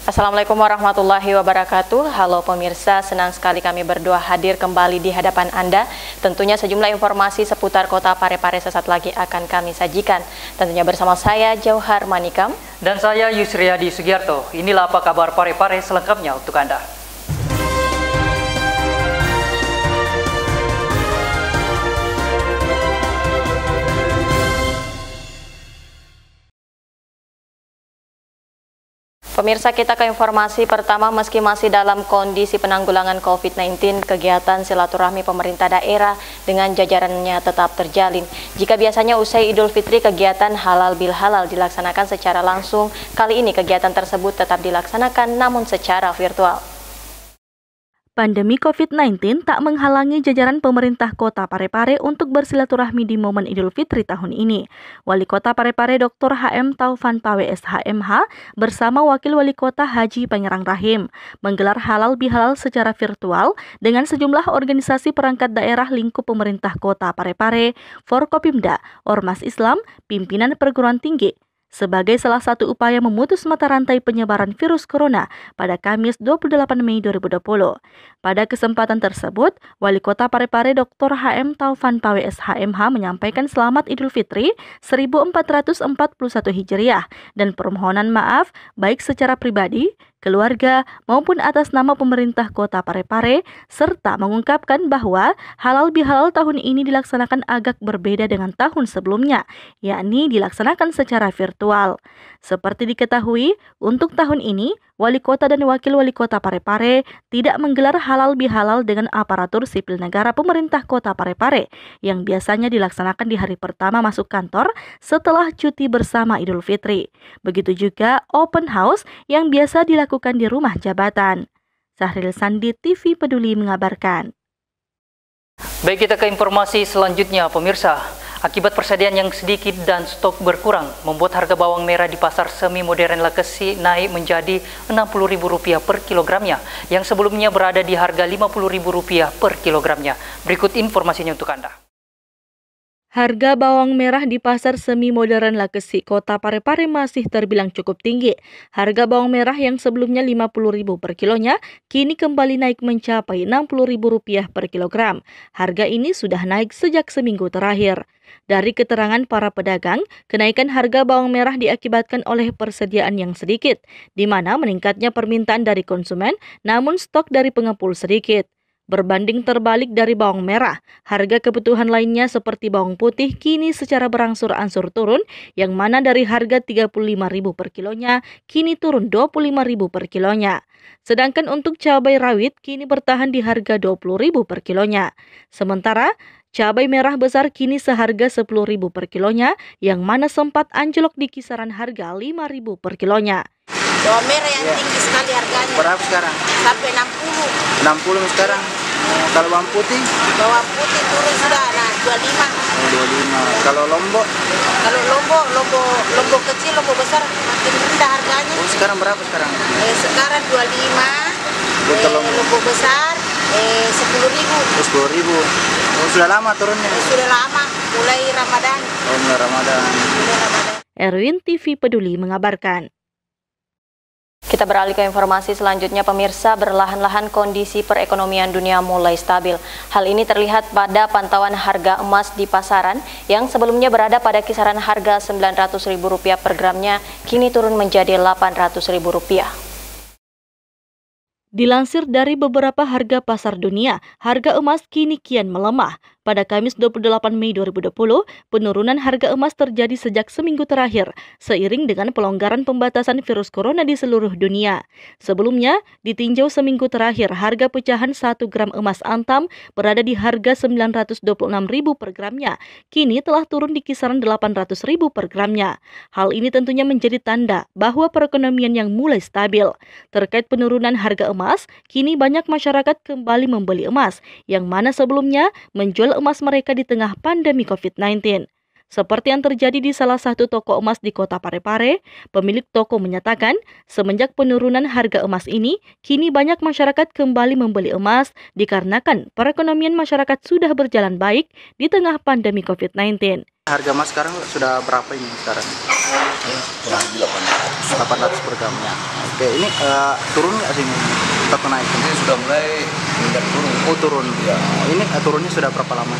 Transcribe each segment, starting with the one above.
Assalamualaikum warahmatullahi wabarakatuh. Halo pemirsa, senang sekali kami berdua hadir kembali di hadapan Anda. Tentunya sejumlah informasi seputar kota Parepare sesaat lagi akan kami sajikan. Tentunya bersama saya Jauhar Manikam. Dan saya Yusriyadi Sugiarto. Inilah apa kabar Parepare selengkapnya untuk Anda. Pemirsa, kita ke informasi pertama. Meski masih dalam kondisi penanggulangan COVID-19, kegiatan silaturahmi pemerintah daerah dengan jajarannya tetap terjalin. Jika biasanya usai Idul Fitri kegiatan halal bil halal dilaksanakan secara langsung, kali ini kegiatan tersebut tetap dilaksanakan namun secara virtual. Pandemi COVID-19 tak menghalangi jajaran pemerintah Kota Parepare untuk bersilaturahmi di momen Idul Fitri tahun ini. Wali Kota Parepare Dr. HM Taufan Pawe SHMH bersama Wakil Wali Kota Haji Pangerang Rahim menggelar halal bihalal secara virtual dengan sejumlah organisasi perangkat daerah lingkup pemerintah Kota Parepare, Forkopimda, Ormas Islam, pimpinan perguruan tinggi, sebagai salah satu upaya memutus mata rantai penyebaran virus corona pada Kamis 28 Mei 2020. Pada kesempatan tersebut, Wali Kota Parepare Dr. HM Taufan Pawe SHMH menyampaikan selamat Idul Fitri 1441 Hijriah dan permohonan maaf baik secara pribadi, keluarga, maupun atas nama pemerintah Kota Parepare, serta mengungkapkan bahwa halal bihalal tahun ini dilaksanakan agak berbeda dengan tahun sebelumnya, yakni dilaksanakan secara virtual. Seperti diketahui, untuk tahun ini, Wali Kota dan Wakil Wali Kota Parepare tidak menggelar halal bihalal dengan aparatur sipil negara pemerintah Kota Parepare yang biasanya dilaksanakan di hari pertama masuk kantor setelah cuti bersama Idul Fitri. Begitu juga open house yang biasa dilakukan di rumah jabatan. Sahril Sandi, TV Peduli mengabarkan. Baik, kita ke informasi selanjutnya, pemirsa. Akibat persediaan yang sedikit dan stok berkurang, membuat harga bawang merah di pasar semi modern Lekesi naik menjadi Rp60.000 per kilogramnya, yang sebelumnya berada di harga Rp50.000 per kilogramnya. Berikut informasinya untuk Anda. Harga bawang merah di pasar semi modern Lekesi, Kota Parepare masih terbilang cukup tinggi. Harga bawang merah yang sebelumnya Rp50.000 per kilonya, kini kembali naik mencapai Rp60.000 per kilogram. Harga ini sudah naik sejak seminggu terakhir. Dari keterangan para pedagang, kenaikan harga bawang merah diakibatkan oleh persediaan yang sedikit, di mana meningkatnya permintaan dari konsumen, namun stok dari pengepul sedikit. Berbanding terbalik dari bawang merah, harga kebutuhan lainnya seperti bawang putih kini secara berangsur-angsur turun, yang mana dari harga Rp35.000 per kilonya, kini turun Rp25.000 per kilonya. Sedangkan untuk cabai rawit kini bertahan di harga Rp20.000 per kilonya. Sementara, cabai merah besar kini seharga Rp10.000 per kilonya, yang mana sempat anjlok di kisaran harga Rp5.000 per kilonya. Bawang merah yang tinggi sekali harganya. Berapa sekarang? Sampai 60. 60 sekarang. Kalau bawang putih? Bawang putih turun sudah, 25. 25. Kalau lombok? Kalau lombok kecil, lombok besar makin rendah harganya. Oh, sekarang berapa sekarang? Sekarang 25. Lombok besar 10.000. 10.000. Oh, sudah lama turunnya? Sudah lama, mulai Ramadan. Oh, mulai Ramadan. Erwin, TV Peduli mengabarkan. Kita beralih ke informasi selanjutnya, pemirsa. Berlahan-lahan kondisi perekonomian dunia mulai stabil. Hal ini terlihat pada pantauan harga emas di pasaran yang sebelumnya berada pada kisaran harga Rp900.000 per gramnya, kini turun menjadi Rp800.000. Dilansir dari beberapa harga pasar dunia, harga emas kini kian melemah. Pada Kamis 28 Mei 2020, penurunan harga emas terjadi sejak seminggu terakhir, seiring dengan pelonggaran pembatasan virus corona di seluruh dunia. Sebelumnya, ditinjau seminggu terakhir, harga pecahan 1 gram emas antam berada di harga Rp926.000 per gramnya, kini telah turun di kisaran Rp800.000 per gramnya. Hal ini tentunya menjadi tanda bahwa perekonomian yang mulai stabil. Terkait penurunan harga emas, kini banyak masyarakat kembali membeli emas, yang mana sebelumnya menjual emas mereka di tengah pandemi COVID-19. Seperti yang terjadi di salah satu toko emas di Kota Parepare, pemilik toko menyatakan semenjak penurunan harga emas ini, kini banyak masyarakat kembali membeli emas dikarenakan perekonomian masyarakat sudah berjalan baik di tengah pandemi COVID-19. Harga emas sekarang sudah berapa ini sekarang? Kurang lebih 800. 800 per gramnya. Oke, ini turun nggak sih atau naik? Ini sudah mulai turun. Oh, turun. Ya. Ini turunnya sudah berapa lama?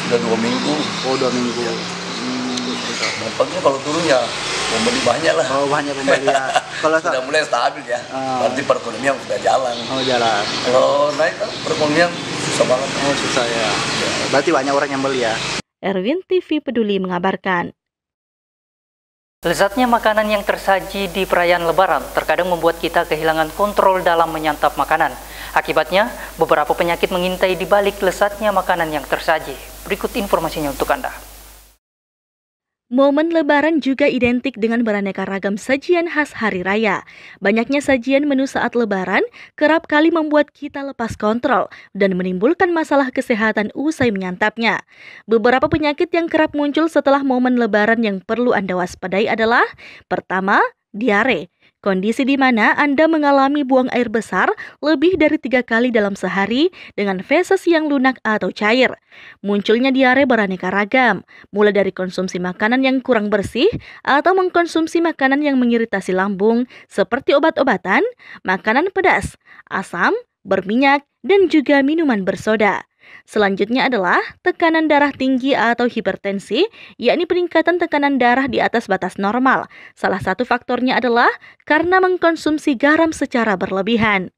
Sudah 2 minggu. Oh, 2 minggu. Ya. Nampaknya kalau turun ya pembeli banyak lah. Oh, banyak pembeli ya. Kalau sudah mulai stabil ya. Berarti perekonomian sudah jalan. Oh, jalan. Kalau naik kan perekonomian susah banget. Oh, susah ya. Berarti banyak orang yang beli ya. Erwin TV Peduli mengabarkan. Lezatnya makanan yang tersaji di perayaan Lebaran terkadang membuat kita kehilangan kontrol dalam menyantap makanan. Akibatnya, beberapa penyakit mengintai di balik lezatnya makanan yang tersaji. Berikut informasinya untuk Anda. Momen Lebaran juga identik dengan beraneka ragam sajian khas hari raya. Banyaknya sajian menu saat Lebaran kerap kali membuat kita lepas kontrol dan menimbulkan masalah kesehatan usai menyantapnya. Beberapa penyakit yang kerap muncul setelah momen Lebaran yang perlu Anda waspadai adalah: pertama, diare. Kondisi di mana Anda mengalami buang air besar lebih dari 3 kali dalam sehari dengan feses yang lunak atau cair. Munculnya diare beraneka ragam, mulai dari konsumsi makanan yang kurang bersih atau mengkonsumsi makanan yang mengiritasi lambung seperti obat-obatan, makanan pedas, asam, berminyak, dan juga minuman bersoda. Selanjutnya adalah tekanan darah tinggi atau hipertensi, yakni peningkatan tekanan darah di atas batas normal. Salah satu faktornya adalah karena mengkonsumsi garam secara berlebihan.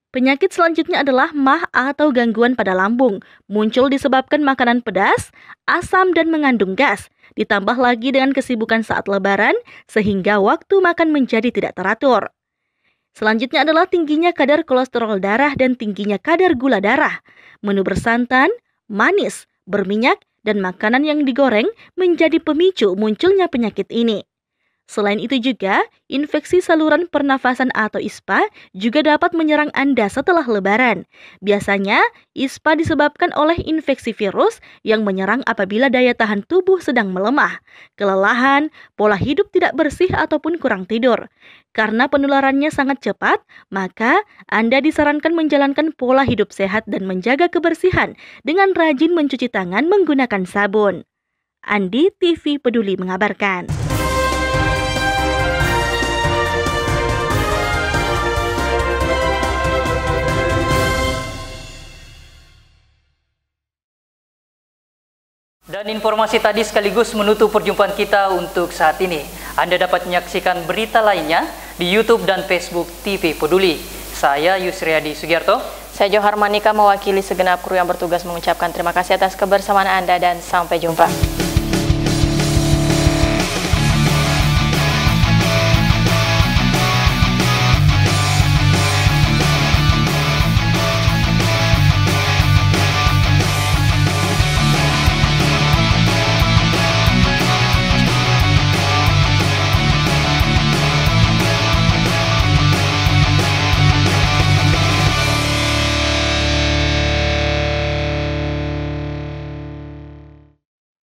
Penyakit selanjutnya adalah MAH atau gangguan pada lambung, muncul disebabkan makanan pedas, asam, dan mengandung gas. Ditambah lagi dengan kesibukan saat Lebaran, sehingga waktu makan menjadi tidak teratur. Selanjutnya adalah tingginya kadar kolesterol darah dan tingginya kadar gula darah. Menu bersantan, manis, berminyak, dan makanan yang digoreng menjadi pemicu munculnya penyakit ini. Selain itu juga, infeksi saluran pernafasan atau ISPA juga dapat menyerang Anda setelah Lebaran. Biasanya, ISPA disebabkan oleh infeksi virus yang menyerang apabila daya tahan tubuh sedang melemah, kelelahan, pola hidup tidak bersih ataupun kurang tidur. Karena penularannya sangat cepat, maka Anda disarankan menjalankan pola hidup sehat dan menjaga kebersihan dengan rajin mencuci tangan menggunakan sabun. Andi TV Peduli mengabarkan. Dan informasi tadi sekaligus menutup perjumpaan kita untuk saat ini. Anda dapat menyaksikan berita lainnya di YouTube dan Facebook TV Peduli. Saya Yusriadi Sugiarto. Saya Johar Manika mewakili segenap kru yang bertugas mengucapkan terima kasih atas kebersamaan Anda dan sampai jumpa.